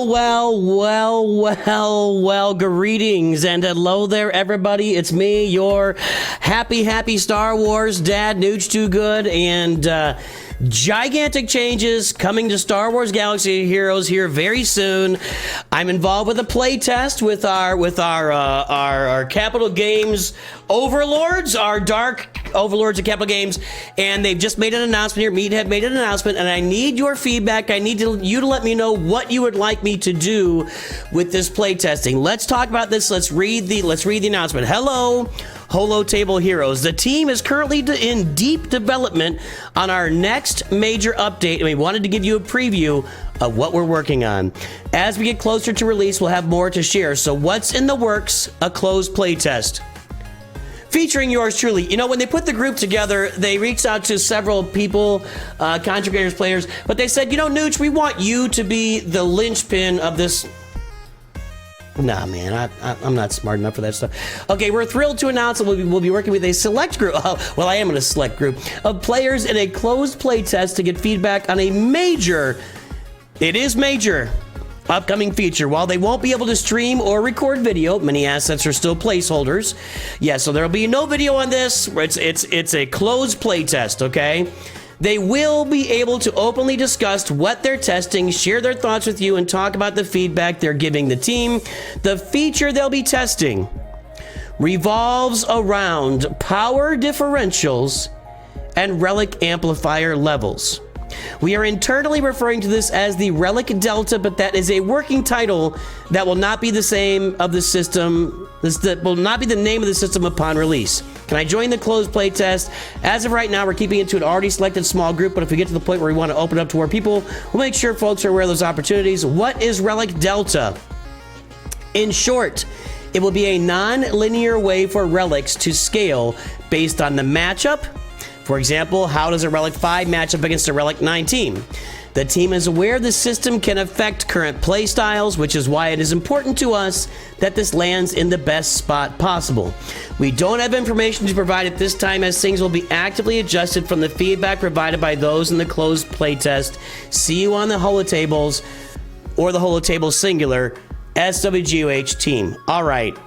Well, greetings and hello there, everybody. It's me, your happy Star Wars dad, Nooch Too Good, and gigantic changes coming to Star Wars Galaxy of Heroes here very soon. I'm involved with a play test with our Capital Games overlords, our dark overlords of Capital Games, and they've just made an announcement here. Meathead made an announcement, and I need your feedback. I need you to let me know what you would like me to do with this play testing. Let's talk about this. Let's read the announcement. Hello, Holo Table Heroes. The team is currently in deep development on our next major update, and we wanted to give you a preview of what we're working on. As we get closer to release, we'll have more to share. So what's in the works? A closed playtest featuring yours truly. You know, when they put the group together, they reached out to several people, content creators, players, but they said, you know, Nooch, we want you to be the linchpin of this. Nah, man, I'm not smart enough for that stuff. Okay, we're thrilled to announce that we'll be working with a select group. Well, I am in a select group of players in a closed playtest to get feedback on a major, upcoming feature. While they won't be able to stream or record video, many assets are still placeholders. Yeah, so there'll be no video on this. It's a closed playtest, okay? They will be able to openly discuss what they're testing, share their thoughts with you, and talk about the feedback they're giving the team. The feature they'll be testing revolves around power differentials and relic amplifier levels. We are internally referring to this as the Relic Delta, but that is a working title that will not be the same of the system. That will not be the name of the system upon release. Can I join the closed playtest? As of right now, we're keeping it to an already selected small group, but if we get to the point where we want to open it up to more people, we'll make sure folks are aware of those opportunities. What is Relic Delta? In short, it will be a non-linear way for relics to scale based on the matchup. For example, how does a Relic 5 match up against a Relic 9 team? The team is aware the system can affect current playstyles, which is why it is important to us that this lands in the best spot possible. We don't have information to provide at this time, as things will be actively adjusted from the feedback provided by those in the closed playtest. See you on the Holotables, or the Holotable singular, SWGOH team. All right,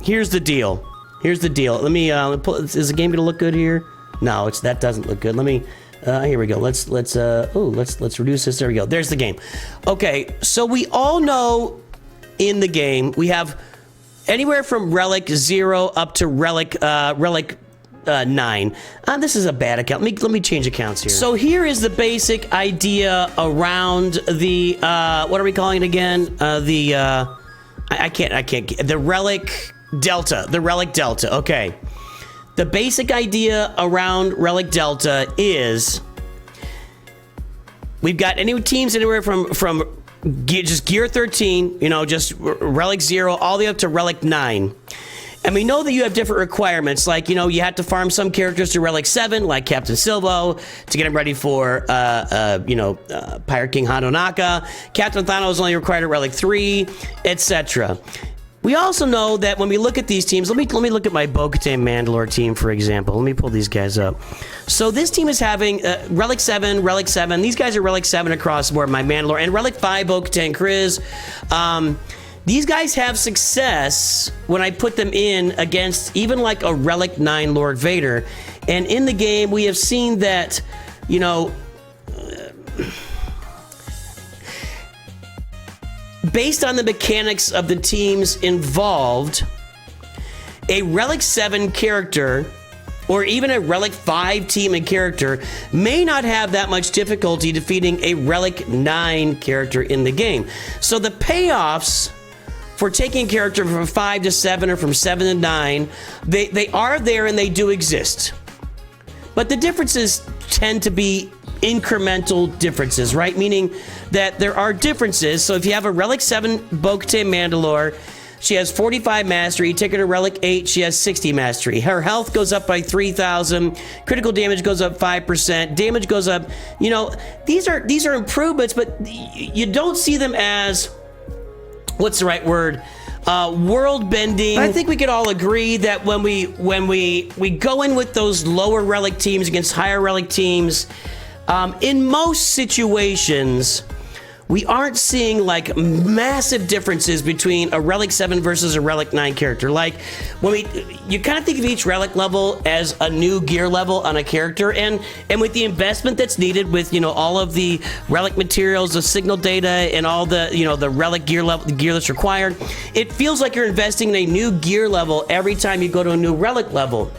here's the deal. Let me is the game gonna look good here? No, that doesn't look good. Let me, here we go. Let's reduce this. There we go. There's the game. Okay, so we all know in the game, we have anywhere from Relic 0 up to Relic 9. This is a bad account. Let me change accounts here. So here is the basic idea around the, what are we calling it again? The Relic Delta, okay. The basic idea around Relic Delta is we've got any teams anywhere from just Gear 13, you know, just Relic 0 all the way up to Relic 9. And we know that you have different requirements, like, you know, you have to farm some characters to Relic 7, like Captain Silvo, to get him ready for, Pirate King Hanonaka. Captain Thano is only required at Relic 3, etc. We also know that when we look at these teams, let me look at my Bo-Katan Mandalore team, for example. Let me pull these guys up. So this team is having Relic 7. These guys are Relic 7 across the board, my Mandalore, and Relic 5 Bo-Katan Kryz. These guys have success when I put them in against even like a Relic 9 Lord Vader. And in the game, we have seen that, you know, based on the mechanics of the teams involved, a Relic 7 character or even a Relic 5 team and character may not have that much difficulty defeating a Relic 9 character in the game. So the payoffs for taking a character from 5 to 7 or from 7 to 9, they are there and they do exist. But the differences tend to be incremental differences, right? Meaning that there are differences. So if you have a Relic 7 Bo-Katan Mandalore, she has 45 mastery. You take her to Relic 8, she has 60 mastery. Her health goes up by 3,000. Critical damage goes up 5%. Damage goes up. You know, these are improvements, but you don't see them as, what's the right word? World bending. I think we could all agree that when we go in with those lower Relic teams against higher Relic teams, in most situations, we aren't seeing like massive differences between a Relic 7 versus a Relic 9 character. Like when you kind of think of each Relic level as a new gear level on a character, and with the investment that's needed with, you know, all of the Relic materials, the signal data, and all the, you know, the Relic gear level, the gear that's required, it feels like you're investing in a new gear level every time you go to a new Relic level.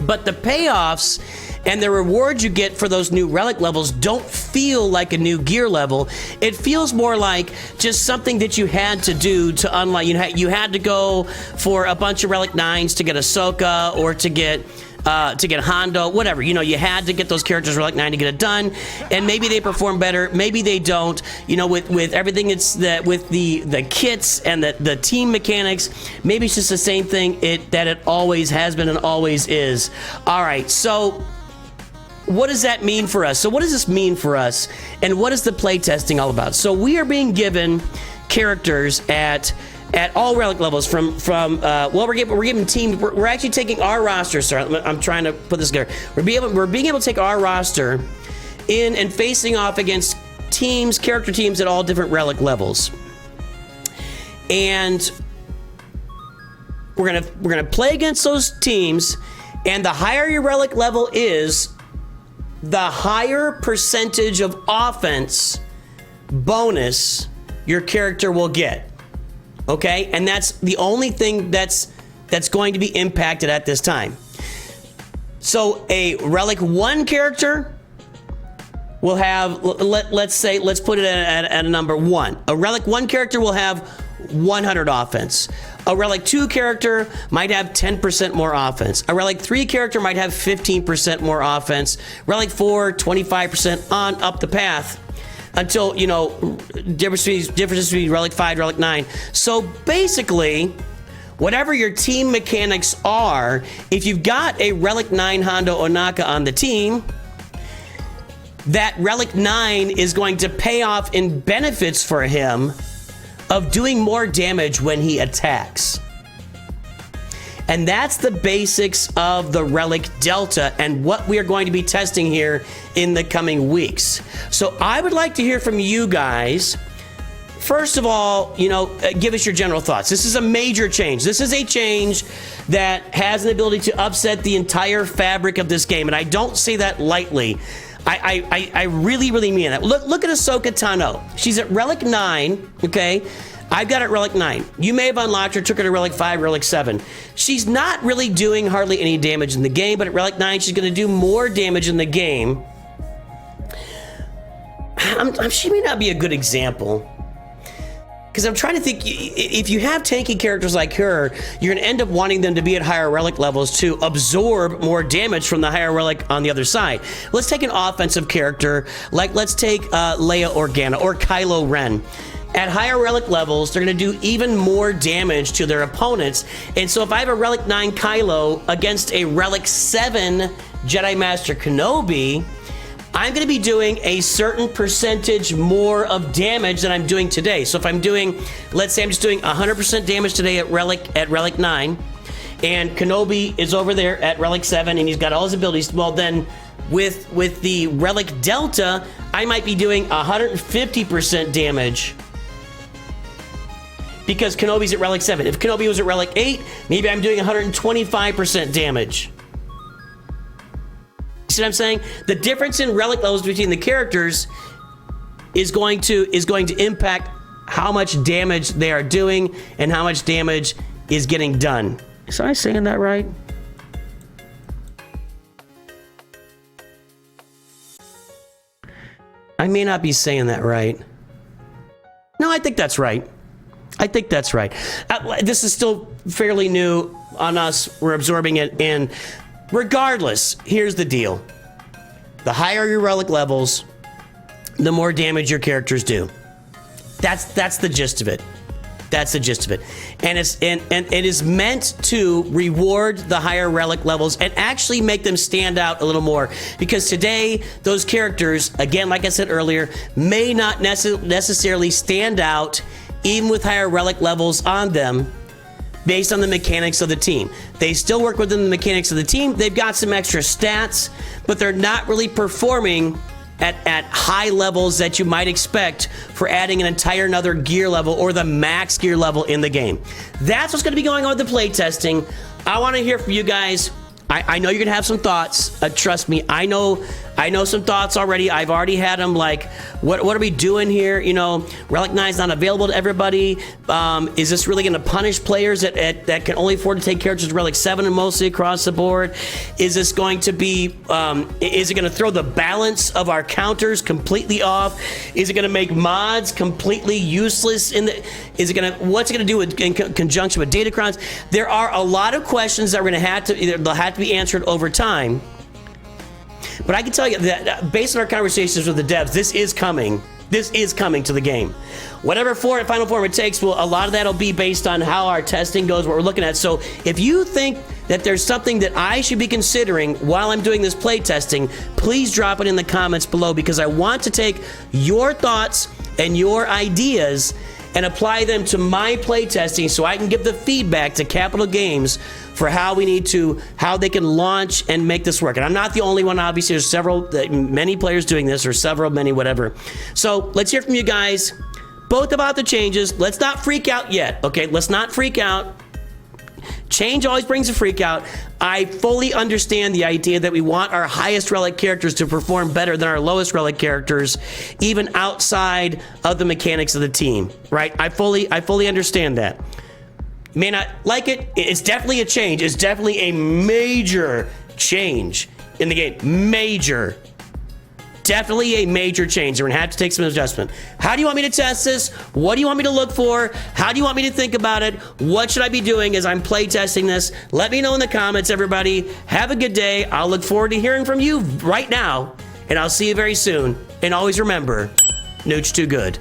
But the payoffs and the rewards you get for those new Relic levels don't feel like a new gear level. It feels more like just something that you had to do to unlock. You had to go for a bunch of Relic 9s to get Ahsoka or to get Hondo, whatever. You know, you had to get those characters Relic 9 to get it done, and maybe they perform better, maybe they don't. You know, with everything, it's that with the kits and the team mechanics, maybe it's just the same thing that it always has been and always is. All right, so what does that mean for us? So what does this mean for us, and what is the playtesting all about? So we are being given characters at all Relic levels from well, we're giving teams. We're actually taking our roster. Sorry, I'm trying to put this together. We're being able to take our roster in and facing off against teams, character teams at all different Relic levels, and we're gonna play against those teams. And the higher your Relic level is, the higher percentage of offense bonus your character will get. Okay, and that's the only thing that's going to be impacted at this time. So a Relic 1 character will have, let's put it at a number 1. A Relic 1 character will have 100 offense. A Relic 2 character might have 10% more offense. A Relic 3 character might have 15% more offense. Relic 4, 25% on up the path, until, you know, differences between Relic 5, Relic 9. So basically, whatever your team mechanics are, if you've got a Relic 9 Hondo Onaka on the team, that Relic 9 is going to pay off in benefits for him of doing more damage when he attacks. And that's the basics of the Relic Delta and what we are going to be testing here in the coming weeks. So I would like to hear from you guys. First of all, you know, give us your general thoughts. This is a major change. This is a change that has an ability to upset the entire fabric of this game, and I don't say that lightly. I really, really mean that. Look at Ahsoka Tano. She's at Relic 9, okay? I've got it Relic 9. You may have unlocked her, took her to Relic 5, Relic 7. She's not really doing hardly any damage in the game, but at Relic 9, she's going to do more damage in the game. She may not be a good example, because I'm trying to think, if you have tanky characters like her, you're going to end up wanting them to be at higher Relic levels to absorb more damage from the higher Relic on the other side. Let's take an offensive character, like let's take Leia Organa or Kylo Ren. At higher Relic levels, they're going to do even more damage to their opponents. And so if I have a Relic 9 Kylo against a Relic 7 Jedi Master Kenobi, I'm going to be doing a certain percentage more of damage than I'm doing today. So if I'm doing, let's say I'm just doing 100% damage today at Relic 9, and Kenobi is over there at Relic 7, and he's got all his abilities, well then, with the Relic Delta, I might be doing 150% damage, because Kenobi's at Relic 7. If Kenobi was at Relic 8, maybe I'm doing 125% damage. See what I'm saying? The difference in Relic levels between the characters is going to impact how much damage they are doing and how much damage is getting done. Is I saying that right? I may not be saying that right. No, I think that's right. I think that's right. This is still fairly new on us. We're absorbing it, and regardless, here's the deal. The higher your Relic levels, the more damage your characters do. That's the gist of it. That's the gist of it. And it is meant to reward the higher Relic levels and actually make them stand out a little more. Because today, those characters, again, like I said earlier, may not necessarily stand out even with higher Relic levels on them, based on the mechanics of the team. They still work within the mechanics of the team. They've got some extra stats, but they're not really performing at high levels that you might expect for adding an entire another gear level or the max gear level in the game. That's what's going to be going on with the playtesting. I want to hear from you guys. I know you're going to have some thoughts. Trust me, I know some thoughts already. I've already had them, like, what are we doing here? You know, Relic 9 is not available to everybody. Is this really going to punish players that can only afford to take characters to Relic 7 and mostly across the board? Is this going to be, is it going to throw the balance of our counters completely off? Is it going to make mods completely useless? What's it going to do in conjunction with datacrons? There are a lot of questions that we're going to they'll have to be answered over time. But I can tell you that based on our conversations with the devs, this is coming. This is coming to the game. Whatever final form it takes, a lot of that will be based on how our testing goes, what we're looking at. So if you think that there's something that I should be considering while I'm doing this play testing, please drop it in the comments below, because I want to take your thoughts and your ideas and apply them to my play testing so I can give the feedback to Capital Games for how they can launch and make this work. And I'm not the only one, obviously. There's many players doing this, or many, whatever. So let's hear from you guys, both about the changes. Let's not freak out yet, okay? Let's not freak out. Change always brings a freak out. I fully understand the idea that we want our highest Relic characters to perform better than our lowest Relic characters, even outside of the mechanics of the team, right? I fully understand that. You may not like it. It's definitely a change. It's definitely a major change in the game. Major. Definitely a major change. We're going to have to take some adjustment. How do you want me to test this? What do you want me to look for? How do you want me to think about it? What should I be doing as I'm play testing this? Let me know in the comments, everybody. Have a good day. I'll look forward to hearing from you right now, and I'll see you very soon. And always remember, Nooch too good.